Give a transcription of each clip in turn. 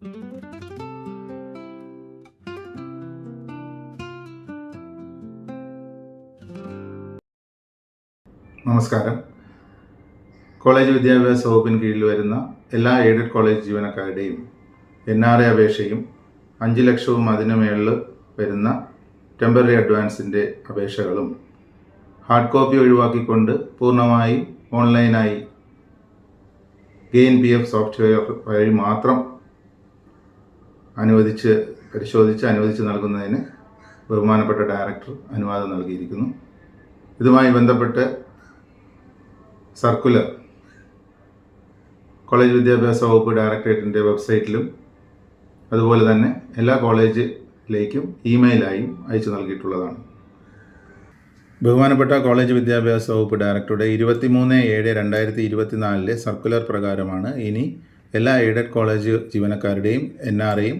നമസ്കാരം. കോളേജ് വിദ്യാഭ്യാസ വകുപ്പിന് കീഴിൽ വരുന്ന എല്ലാ എയ്ഡഡ് കോളേജ് ജീവനക്കാരുടെയും NRA അപേക്ഷയും 5 ലക്ഷവും അതിനു മേളിൽ വരുന്ന ടെമ്പററി അഡ്വാൻസിൻ്റെ അപേക്ഷകളും ഹാർഡ് കോപ്പി ഒഴിവാക്കിക്കൊണ്ട് പൂർണ്ണമായും ഓൺലൈനായി GAIN-PF സോഫ്റ്റ്വെയർ വഴി മാത്രം പരിശോധിച്ച് നൽകുന്നതിന് ബഹുമാനപ്പെട്ട ഡയറക്ടർ അനുവാദം നൽകിയിരിക്കുന്നു. ഇതുമായി ബന്ധപ്പെട്ട് സർക്കുലർ കോളേജ് വിദ്യാഭ്യാസ വകുപ്പ് ഡയറക്ടറേറ്റിൻ്റെ വെബ്സൈറ്റിലും അതുപോലെ തന്നെ എല്ലാ കോളേജിലേക്കും ഇമെയിലായും അയച്ചു നൽകിയിട്ടുള്ളതാണ്. ബഹുമാനപ്പെട്ട കോളേജ് വിദ്യാഭ്യാസ വകുപ്പ് ഡയറക്ടറുടെ 23/7/2024 സർക്കുലർ പ്രകാരമാണ് ഇനി എല്ലാ എയ്ഡഡ് കോളേജ് ജീവനക്കാരുടെയും NRAയും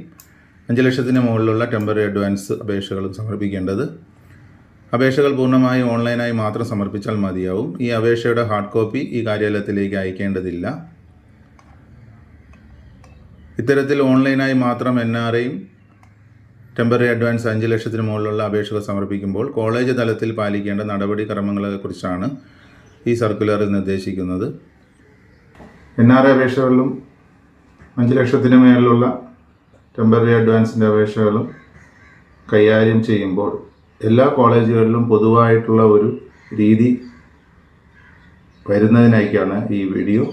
5 ലക്ഷത്തിന് മുകളിലുള്ള ടെമ്പററി അഡ്വാൻസ് അപേക്ഷകളും സമർപ്പിക്കേണ്ടത്. അപേക്ഷകൾ പൂർണ്ണമായും ഓൺലൈനായി മാത്രം സമർപ്പിച്ചാൽ മതിയാവും. ഈ അപേക്ഷയുടെ ഹാർഡ് കോപ്പി ഈ കാര്യാലയത്തിലേക്ക് അയക്കേണ്ടതില്ല. ഇത്തരത്തിൽ ഓൺലൈനായി മാത്രം NRAയും ടെമ്പററി അഡ്വാൻസ് 5 ലക്ഷത്തിന് മുകളിലുള്ള അപേക്ഷകൾ സമർപ്പിക്കുമ്പോൾ കോളേജ് തലത്തിൽ പാലിക്കേണ്ട നടപടിക്രമങ്ങളെക്കുറിച്ചാണ് ഈ സർക്കുലറിൽ നിർദ്ദേശിക്കുന്നത്. NRA അപേക്ഷകളിലും 5 ലക്ഷത്തിന് മേലുള്ള ടെമ്പററി അഡ്വാൻസിൻ്റെ അപേക്ഷകളും കൈകാര്യം ചെയ്യുമ്പോൾ എല്ലാ കോളേജുകളിലും പൊതുവായിട്ടുള്ള ഒരു രീതി വരുന്നതിനായിക്കാണ് ഈ വീഡിയോ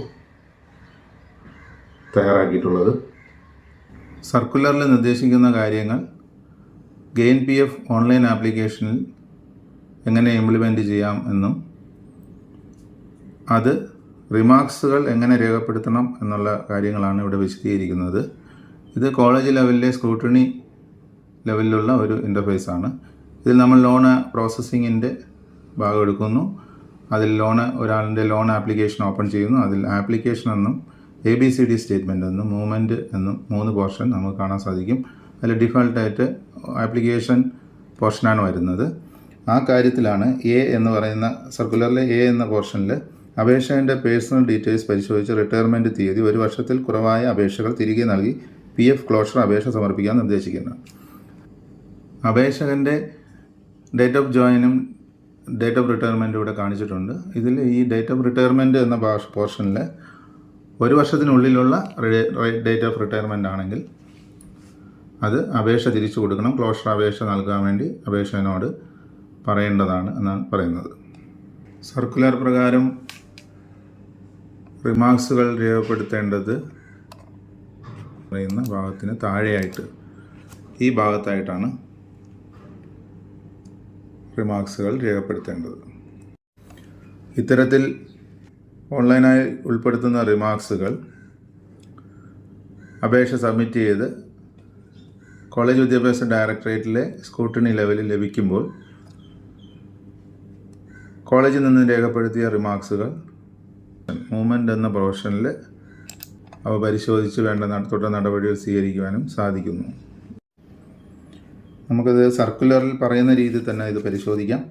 തയ്യാറാക്കിയിട്ടുള്ളത്. സർക്കുലറിൽ നിർദ്ദേശിക്കുന്ന കാര്യങ്ങൾ GAIN-PF ഓൺലൈൻ ആപ്ലിക്കേഷനിൽ എങ്ങനെ ഇംപ്ലിമെൻറ്റ് ചെയ്യാം എന്നും അത് റിമാർക്സുകൾ എങ്ങനെ രേഖപ്പെടുത്തണം എന്നുള്ള കാര്യങ്ങളാണ് ഇവിടെ വിശദീകരിക്കുന്നത്. ഇത് കോളേജ് ലെവലിലെ സ്ക്രൂട്ടിനി ലെവലിലുള്ള ഒരു ഇൻ്റർഫേസാണ്. ഇതിൽ നമ്മൾ ലോൺ പ്രോസസ്സിങ്ങിൻ്റെ ഭാഗം എടുക്കുന്നു. അതിൽ ഒരാളിൻ്റെ ലോൺ ആപ്ലിക്കേഷൻ ഓപ്പൺ ചെയ്യുന്നു. അതിൽ ആപ്ലിക്കേഷൻ എന്നും ABCD സ്റ്റേറ്റ്മെൻ്റ് എന്നും മൂവ്മെൻറ്റ് എന്നും 3 പോർഷൻ നമുക്ക് കാണാൻ സാധിക്കും. അതിൽ ഡിഫാൾട്ടായിട്ട് ആപ്ലിക്കേഷൻ പോർഷനാണ് വരുന്നത്. ആ കാര്യത്തിലാണ് എന്ന് പറയുന്ന സർക്കുലറിലെ എന്ന പോർഷനിൽ അപേക്ഷകൻ്റെ പേഴ്സണൽ ഡീറ്റെയിൽസ് പരിശോധിച്ച് റിട്ടയർമെൻറ്റ് തീയതി 1 വർഷത്തിൽ കുറവായ അപേക്ഷകൾ തിരികെ നൽകി PF ക്ലോഷർ അപേക്ഷ സമർപ്പിക്കാൻ നിർദ്ദേശിക്കുന്നു. അപേക്ഷകൻ്റെ ഡേറ്റ് ഓഫ് ജോയിനും ഡേറ്റ് ഓഫ് റിട്ടയർമെൻറ്റും ഇവിടെ കാണിച്ചിട്ടുണ്ട്. ഇതിൽ ഈ ഡേറ്റ് ഓഫ് റിട്ടയർമെൻറ്റ് എന്ന പോർഷനിൽ 1 വർഷത്തിനുള്ളിലുള്ള ഡേറ്റ് ഓഫ് റിട്ടയർമെൻ്റ് ആണെങ്കിൽ അത് അപേക്ഷ തിരിച്ചു കൊടുക്കണം. ക്ലോഷർ അപേക്ഷ നൽകാൻ വേണ്ടി അപേക്ഷകനോട് പറയേണ്ടതാണ് എന്നാണ് പറയുന്നത്. സർക്കുലർ പ്രകാരം റിമാർക്സുകൾ രേഖപ്പെടുത്തേണ്ടത് പറയുന്ന ഭാഗത്തിന് താഴെയായിട്ട് ഈ ഭാഗത്തായിട്ടാണ് റിമാർക്സുകൾ രേഖപ്പെടുത്തേണ്ടത്. ഇത്തരത്തിൽ ഓൺലൈനായി ഉൾപ്പെടുത്തുന്ന റിമാർക്സുകൾ അപേക്ഷ സബ്മിറ്റ് ചെയ്ത് കോളേജ് വിദ്യാഭ്യാസ ഡയറക്ടറേറ്റിലെ സ്ക്രൂട്ടിനി ലെവലിൽ ലഭിക്കുമ്പോൾ കോളേജിൽ നിന്ന് രേഖപ്പെടുത്തിയ റിമാർക്സുകൾ മൂവ്മെൻറ്റ് എന്ന പ്രൊഫഷനിൽ അവ പരിശോധിച്ച് വേണ്ട തുടർ നടപടികൾ സ്വീകരിക്കുവാനും സാധിക്കുന്നു. നമുക്കത് സർക്കുലറിൽ പറയുന്ന രീതിയിൽ തന്നെ ഇത് പരിശോധിക്കാം.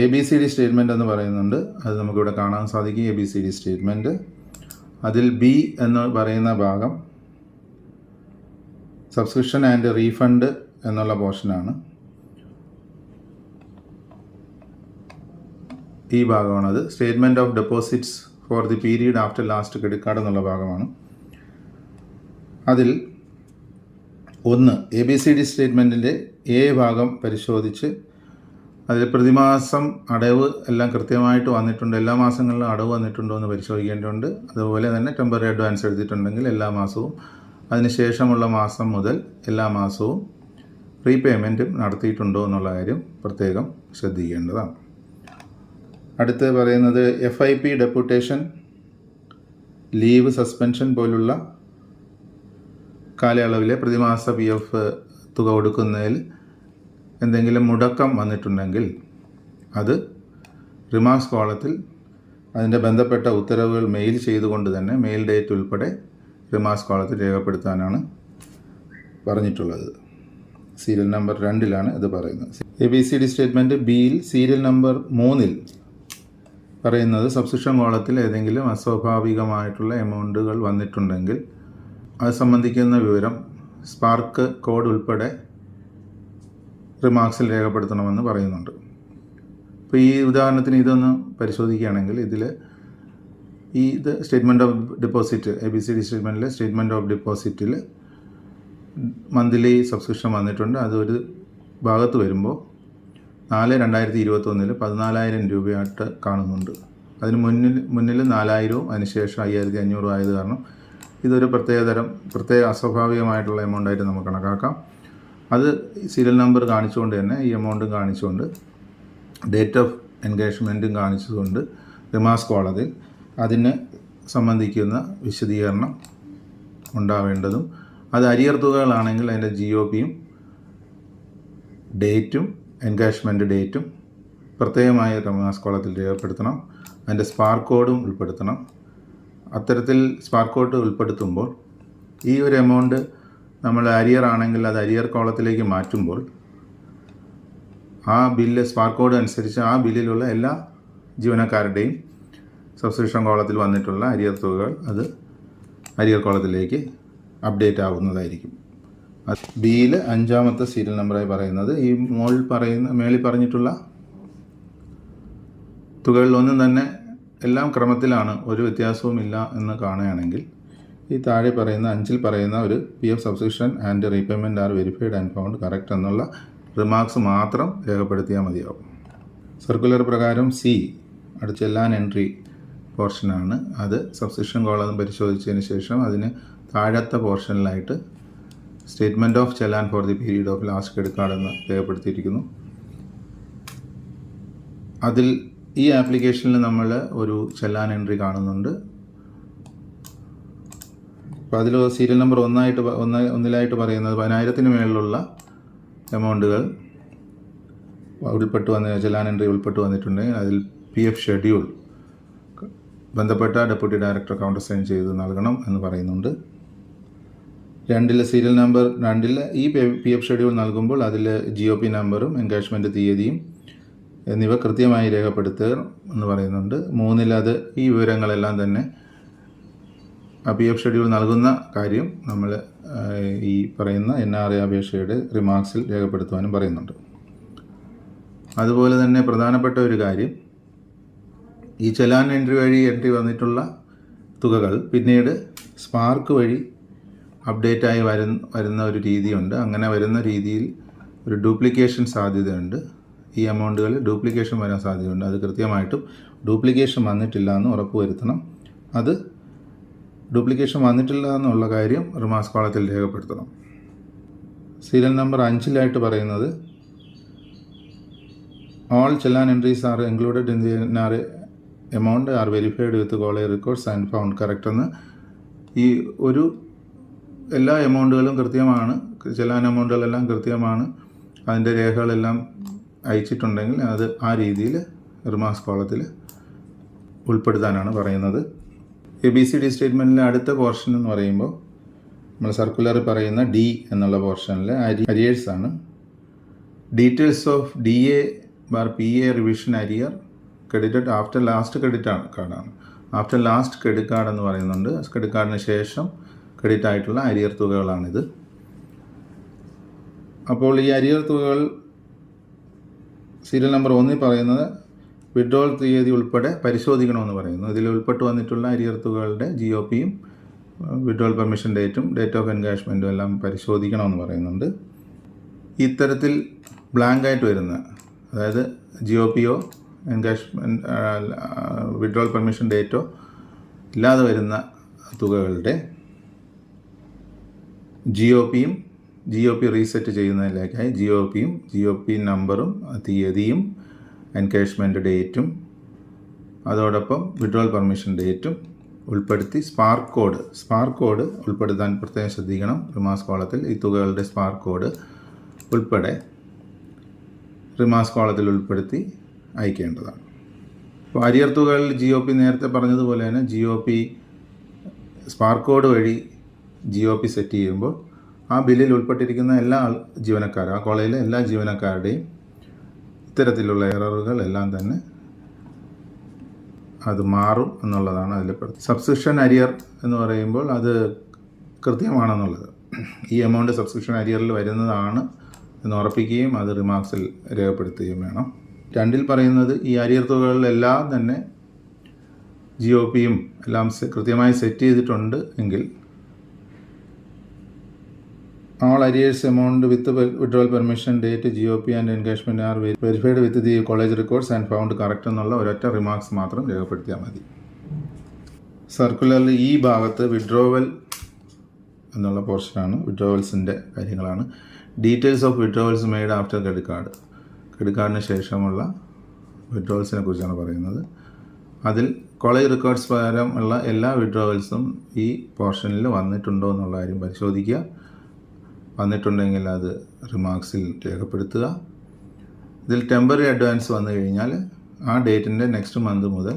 ABCD സ്റ്റേറ്റ്മെൻറ്റ് എന്ന് പറയുന്നുണ്ട്. അത് നമുക്കിവിടെ കാണാൻ സാധിക്കും. ABCD സ്റ്റേറ്റ്മെൻറ്റ് അതിൽ B എന്ന് പറയുന്ന ഭാഗം സബ്സ്ക്രിപ്ഷൻ ആൻഡ് റീഫണ്ട് എന്നുള്ള പോർഷനാണ്. ഈ ഭാഗമാണത്. Statement of deposits for the period after last credit card എന്നുള്ള ഭാഗമാണ്. അതിൽ ABCD സ്റ്റേറ്റ്മെൻറ്റിൻ്റെ ഭാഗം പരിശോധിച്ച് അതിൽ പ്രതിമാസം അടവ് എല്ലാം കൃത്യമായിട്ട് വന്നിട്ടുണ്ട്, എല്ലാ മാസങ്ങളിലും അടവ് വന്നിട്ടുണ്ടോ എന്ന് പരിശോധിക്കേണ്ടതുണ്ട്. അതുപോലെ തന്നെ ടെമ്പററി അഡ്വാൻസ് എടുത്തിട്ടുണ്ടെങ്കിൽ എല്ലാ മാസവും അതിനുശേഷമുള്ള മാസം മുതൽ എല്ലാ മാസവും റീപേയ്മെൻറ്റും നടത്തിയിട്ടുണ്ടോ എന്നുള്ള കാര്യം പ്രത്യേകം ശ്രദ്ധിക്കേണ്ടതാണ്. അടുത്ത് പറയുന്നത് FIP ഡെപ്യൂട്ടേഷൻ, ലീവ് സസ്പെൻഷൻ പോലുള്ള കാലയളവിലെ പ്രതിമാസ PF തുക കൊടുക്കുന്നതിൽ എന്തെങ്കിലും മുടക്കം വന്നിട്ടുണ്ടെങ്കിൽ അത് റിമാർക്സ് കോളത്തിൽ അതിൻ്റെ ബന്ധപ്പെട്ട ഉത്തരവുകൾ മെയിൽ ചെയ്തുകൊണ്ട് തന്നെ മെയിൽ ഡേറ്റ് ഉൾപ്പെടെ റിമാർക്സ് കോളത്തിൽ രേഖപ്പെടുത്താനാണ് പറഞ്ഞിട്ടുള്ളത്. സീരിയൽ നമ്പർ 2 ഇത് പറയുന്നത്. ABCD സ്റ്റേറ്റ്മെൻറ്റ് Bയിൽ സീരിയൽ നമ്പർ 3 പറയുന്നത് സബ്സ്ക്രിപ്ഷൻ കോളത്തിൽ ഏതെങ്കിലും അസ്വാഭാവികമായിട്ടുള്ള എമൗണ്ടുകൾ വന്നിട്ടുണ്ടെങ്കിൽ അത് സംബന്ധിക്കുന്ന വിവരം സ്പാർക്ക് കോഡ് ഉൾപ്പെടെ റിമാർക്സിൽ രേഖപ്പെടുത്തണമെന്ന് പറയുന്നുണ്ട്. ഇപ്പോൾ ഈ ഉദാഹരണത്തിന് ഇതൊന്ന് പരിശോധിക്കുകയാണെങ്കിൽ ഇത് സ്റ്റേറ്റ്മെൻറ്റ് ഓഫ് ഡെപ്പോസിറ്റ് ABCD സ്റ്റേറ്റ്മെൻറ്റിലെ സ്റ്റേറ്റ്മെൻറ്റ് ഓഫ് ഡെപ്പോസിറ്റിൽ മന്ത്ലി സബ്സ്ക്രിപ്ഷൻ വന്നിട്ടുണ്ട്. അതൊരു ഭാഗത്ത് വരുമ്പോൾ 4/2021 14,000 രൂപയായിട്ട് കാണുന്നുണ്ട്. അതിന് മുന്നിൽ 4,000 അതിനുശേഷം 5,500 ആയത് കാരണം ഇതൊരു പ്രത്യേക അസ്വാഭാവികമായിട്ടുള്ള എമൗണ്ടായിട്ട് നമുക്ക് കണക്കാക്കാം. അത് സീരിയൽ നമ്പർ കാണിച്ചുകൊണ്ട് തന്നെ ഈ എമൗണ്ടും കാണിച്ചുകൊണ്ട് ഡേറ്റ് ഓഫ് എൻഗേജ്മെൻറ്റും കാണിച്ചുകൊണ്ട് റിമാർക്സ് കോളത്തിൽ അതിനെ സംബന്ധിക്കുന്ന വിശദീകരണം ഉണ്ടാവേണ്ടതും, അത് അരിയർ തുകകളാണെങ്കിൽ അതിൻ്റെ GOPയും ഡേറ്റും എൻഗേജ്മെൻറ്റ് ഡേറ്റും പ്രത്യേകമായി റിമാർക്സ് കോളത്തിൽ രേഖപ്പെടുത്തണം. അതിൻ്റെ സ്പാർക്ക് കോഡും ഉൾപ്പെടുത്തണം. അത്തരത്തിൽ സ്പാർക്ക് കോഡ് ഉൾപ്പെടുത്തുമ്പോൾ ഈ ഒരു എമൗണ്ട് നമ്മൾ അരിയർ ആണെങ്കിൽ അത് അരിയർ കോളത്തിലേക്ക് മാറ്റുമ്പോൾ ആ ബില്ല് സ്പാർക്ക് കോഡ് അനുസരിച്ച് ആ ബില്ലിലുള്ള എല്ലാ ജീവനക്കാരുടെയും സബ്സ്ക്രിപ്ഷൻ കോളത്തിൽ വന്നിട്ടുള്ള അരിയർ തുകകൾ അത് അരിയർ കോളത്തിലേക്ക് അപ്ഡേറ്റ് ആവുന്നതായിരിക്കും. ബിയിൽ 5ാമത്തെ സീരിയൽ നമ്പറായി പറയുന്നത് ഈ മേളിൽ പറഞ്ഞിട്ടുള്ള തുകകളിലൊന്നും തന്നെ എല്ലാം ക്രമത്തിലാണ്, ഒരു വ്യത്യാസവും ഇല്ല എന്ന് കാണുകയാണെങ്കിൽ ഈ താഴെ പറയുന്ന 5ൽ പറയുന്ന ഒരു PF subscription and repayment are verified and found correct എന്നുള്ള റിമാർക്സ് മാത്രം രേഖപ്പെടുത്തിയാൽ മതിയാവും. സർക്കുലർ പ്രകാരം C ചെല്ലാൻ എൻട്രി പോർഷനാണ്. അത് സബ്സ്ക്രിപ്ഷൻ കോളം പരിശോധിച്ചതിന് ശേഷം അതിന് താഴത്തെ പോർഷനിലായിട്ട് സ്റ്റേറ്റ്മെൻറ്റ് ഓഫ് ചെല്ലാൻ four the period of last credit card എന്ന് രേഖപ്പെടുത്തിയിരിക്കുന്നു. അതിൽ ഈ ആപ്ലിക്കേഷനിൽ നമ്മൾ ഒരു ചെല്ലാൻ എൻട്രി കാണുന്നുണ്ട്. അപ്പോൾ അതിൽ സീരിയൽ നമ്പർ ഒന്നിലായിട്ട് പറയുന്നത് 10,000-ന് മേളിലുള്ള എമൗണ്ടുകൾ ചെല്ലാൻ എൻട്രി ഉൾപ്പെട്ട് വന്നിട്ടുണ്ടെങ്കിൽ അതിൽ PF ഷെഡ്യൂൾ ബന്ധപ്പെട്ട ഡെപ്യൂട്ടി ഡയറക്ടർ കൗണ്ടർ സൈൻ ചെയ്ത് നൽകണം എന്ന് പറയുന്നുണ്ട്. 2 സീരിയൽ നമ്പർ 2 ഈ PF ഷെഡ്യൂൾ നൽകുമ്പോൾ അതിൽ GOP നമ്പറും എൻഗേജ്മെൻറ്റ് തീയതിയും എന്നിവ കൃത്യമായി രേഖപ്പെടുത്തുക എന്ന് പറയുന്നുണ്ട്. 3 അത് ഈ വിവരങ്ങളെല്ലാം തന്നെ ആ PF ഷെഡ്യൂൾ നൽകുന്ന കാര്യം നമ്മൾ ഈ പറയുന്ന NRA അപേക്ഷയുടെ റിമാർക്സിൽ രേഖപ്പെടുത്തുവാനും പറയുന്നുണ്ട്. അതുപോലെ തന്നെ പ്രധാനപ്പെട്ട ഒരു കാര്യം, ഈ ചെല്ലാൻ എൻട്രി വന്നിട്ടുള്ള തുകകൾ പിന്നീട് സ്പാർക്ക് വഴി അപ്ഡേറ്റായി വരുന്ന ഒരു രീതിയുണ്ട്. അങ്ങനെ വരുന്ന രീതിയിൽ ഒരു ഡ്യൂപ്ലിക്കേഷൻ സാധ്യതയുണ്ട്. ഈ എമൗണ്ടുകൾ ഡ്യൂപ്ലിക്കേഷൻ വരാൻ സാധ്യതയുണ്ട്. അത് കൃത്യമായിട്ടും ഡ്യൂപ്ലിക്കേഷൻ വന്നിട്ടില്ല എന്ന് ഉറപ്പുവരുത്തണം. അത് ഡ്യൂപ്ലിക്കേഷൻ വന്നിട്ടില്ല എന്നുള്ള കാര്യം റിമാർക്സ് കോളത്തിൽ രേഖപ്പെടുത്തണം. സീരിയൽ നമ്പർ 5 പറയുന്നത് all challan entries are included in the NRA amount are verified with college records and found correct എന്ന്. ഈ എല്ലാ എമൗണ്ടുകളും കൃത്യമാണ്, ചെല്ലാൻ എമൗണ്ടുകളെല്ലാം കൃത്യമാണ്, അതിൻ്റെ രേഖകളെല്ലാം അയച്ചിട്ടുണ്ടെങ്കിൽ അത് ആ രീതിയിൽ റിമാർക്സ് കോളത്തിൽ ഉൾപ്പെടുത്താനാണ് പറയുന്നത്. ABCD സ്റ്റേറ്റ്മെൻറ്റിലെ അടുത്ത പോർഷൻ എന്ന് പറയുമ്പോൾ നമ്മൾ സർക്കുലറിൽ പറയുന്ന D എന്നുള്ള പോർഷനിലെ അരിയേഴ്സ് ആണ്. Details of DA/PA revision arrear credited after last credit കാർഡാണ്. ആഫ്റ്റർ ലാസ്റ്റ് ക്രെഡിറ്റ് കാർഡ് എന്ന് പറയുന്നുണ്ട്. ക്രെഡിറ്റ് കാർഡിന് ശേഷം ക്രെഡിറ്റ് ആയിട്ടുള്ള അരിയർ തുകകളാണിത്. അപ്പോൾ ഈ അരിയർ തുകകൾ സീരിയൽ നമ്പർ 1 പറയുന്നത് വിഡ്രോൾ തീയതി ഉൾപ്പെടെ പരിശോധിക്കണമെന്ന് പറയുന്നു. ഇതിൽ ഉൾപ്പെട്ട് വന്നിട്ടുള്ള അരിയർ തുകകളുടെ GOPയും വിഡ്രോൾ പെർമിഷൻ ഡേറ്റും ഡേറ്റ് ഓഫ് എൻഗേജ്മെൻറ്റും എല്ലാം പരിശോധിക്കണമെന്ന് പറയുന്നുണ്ട്. ഇത്തരത്തിൽ ബ്ലാങ്കായിട്ട് വരുന്ന, അതായത് GOPയോ വിഡ്രോൾ പെർമിഷൻ ഡേറ്റോ ഇല്ലാതെ വരുന്ന തുകകളുടെ GOP റീസെറ്റ് ചെയ്യുന്നതിലേക്കായി GOP നമ്പറും തീയതിയും എൻഗേജ്മെൻറ്റ് ഡേറ്റും അതോടൊപ്പം വിഡ്രോൾ പെർമിഷൻ ഡേറ്റും ഉൾപ്പെടുത്തി സ്പാർക്ക് കോഡ് ഉൾപ്പെടുത്താൻ പ്രത്യേകം ശ്രദ്ധിക്കണം. റിമാർക്സ് കോളത്തിൽ ഈ തുകകളുടെ സ്പാർക്ക് കോഡ് ഉൾപ്പെടെ റിമാർക്സ് കോളത്തിൽ ഉൾപ്പെടുത്തി അയക്കേണ്ടതാണ്. അപ്പോൾ അരിയർ തുകകളിൽ GOP നേരത്തെ പറഞ്ഞതുപോലെ തന്നെ GOP സ്പാർക്ക് കോഡ് വഴി GOP സെറ്റ് ചെയ്യുമ്പോൾ ആ ബില്ലിൽ ഉൾപ്പെട്ടിരിക്കുന്ന എല്ലാ ആ കോളേജിലെ എല്ലാ ജീവനക്കാരുടെയും ഇത്തരത്തിലുള്ള എററുകൾ എല്ലാം തന്നെ അത് മാറും എന്നുള്ളതാണ് അതിൽ. സബ്സ്ക്രിപ്ഷൻ അരിയർ എന്ന് പറയുമ്പോൾ അത് കൃത്യമാണെന്നുള്ളത്. ഈ എമൗണ്ട് സബ്സ്ക്രിപ്ഷൻ അരിയറിൽ വരുന്നതാണ് എന്ന് ഉറപ്പിക്കുകയും അത് റിമാർക്സിൽ രേഖപ്പെടുത്തുകയും വേണം. 2 പറയുന്നത് ഈ അരിയർ തുകകളിലെല്ലാം തന്നെ GOPയും എല്ലാം കൃത്യമായി സെറ്റ് ചെയ്തിട്ടുണ്ട് എങ്കിൽ all arrears amount with the withdrawal permission date, GOP and engagement are verified with the college records and found correct എന്നുള്ള ഒരൊറ്റ റിമാർക്സ് മാത്രം രേഖപ്പെടുത്തിയാൽ മതി. സർക്കുലറിൽ ഈ ഭാഗത്ത് വിഡ്രോവൽ എന്നുള്ള പോർഷനാണ്, വിഡ്രോവൽസിൻ്റെ കാര്യങ്ങളാണ്. Details of withdrawals made after credit കാർഡിന് ശേഷമുള്ള വിഡ്രോവൽസിനെ കുറിച്ചാണ് പറയുന്നത്. അതിൽ കോളേജ് റെക്കോർഡ്സ് പ്രകാരമുള്ള എല്ലാ വിഡ്രോവൽസും ഈ പോർഷനിൽ വന്നിട്ടുണ്ടോ എന്നുള്ള കാര്യം പരിശോധിക്കുക. വന്നിട്ടുണ്ടെങ്കിൽ അത് റിമാർക്സിൽ രേഖപ്പെടുത്തുക. ഇതിൽ ടെമ്പററി അഡ്വാൻസ് വന്നു കഴിഞ്ഞാൽ ആ ഡേറ്റിൻ്റെ നെക്സ്റ്റ് മന്ത് മുതൽ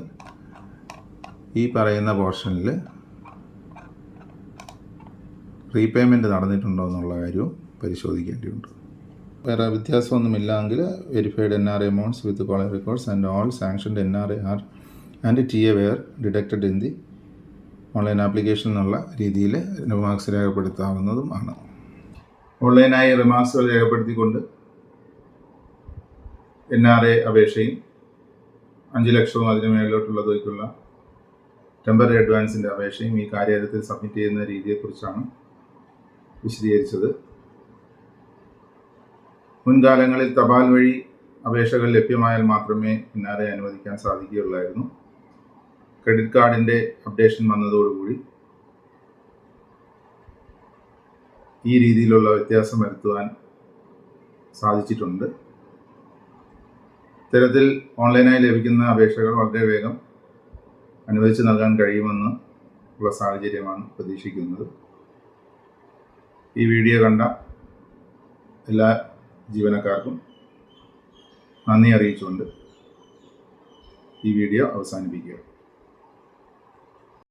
ഈ പറയുന്ന പോർഷനിൽ റീപേയ്മെൻറ്റ് നടന്നിട്ടുണ്ടോ എന്നുള്ള കാര്യവും പരിശോധിക്കേണ്ടതുണ്ട്. വേറെ വ്യത്യാസമൊന്നുമില്ലെങ്കിൽ verified NRA amounts with college records and all sanctioned NRA and TA were deducted in the online application എന്നുള്ള രീതിയിൽ റിമാർക്സ് രേഖപ്പെടുത്താവുന്നതും ആണ്. ഓൺലൈനായി റിമാർക്സുകൾ രേഖപ്പെടുത്തിക്കൊണ്ട് NRA അപേക്ഷയും 5 ലക്ഷവും അതിന് മേലോട്ടുള്ള തുകയ്ക്കുള്ള ടെമ്പററി അഡ്വാൻസിൻ്റെ അപേക്ഷയും ഈ കാര്യാലയത്തിൽ സബ്മിറ്റ് ചെയ്യുന്ന രീതിയെക്കുറിച്ചാണ് വിശദീകരിച്ചത്. മുൻകാലങ്ങളിൽ തപാൽ വഴി അപേക്ഷകൾ ലഭ്യമായാൽ മാത്രമേ NRA അനുവദിക്കാൻ സാധിക്കുകയുള്ളായിരുന്നു. ക്രെഡിറ്റ് കാർഡിൻ്റെ അപ്ഡേഷൻ വന്നതോടുകൂടി ഈ രീതിയിലുള്ള വ്യത്യാസം വരുത്തുവാൻ സാധിച്ചിട്ടുണ്ട്. ഇത്തരത്തിൽ ഓൺലൈനായി ലഭിക്കുന്ന അപേക്ഷകൾ വളരെ വേഗം അനുവദിച്ച് നൽകാൻ കഴിയുമെന്ന് ഉള്ള സാഹചര്യമാണ് പ്രതീക്ഷിക്കുന്നത്. ഈ വീഡിയോ കണ്ട എല്ലാ ജീവനക്കാർക്കും നന്ദി അറിയിച്ചുകൊണ്ട് ഈ വീഡിയോ അവസാനിപ്പിക്കുക.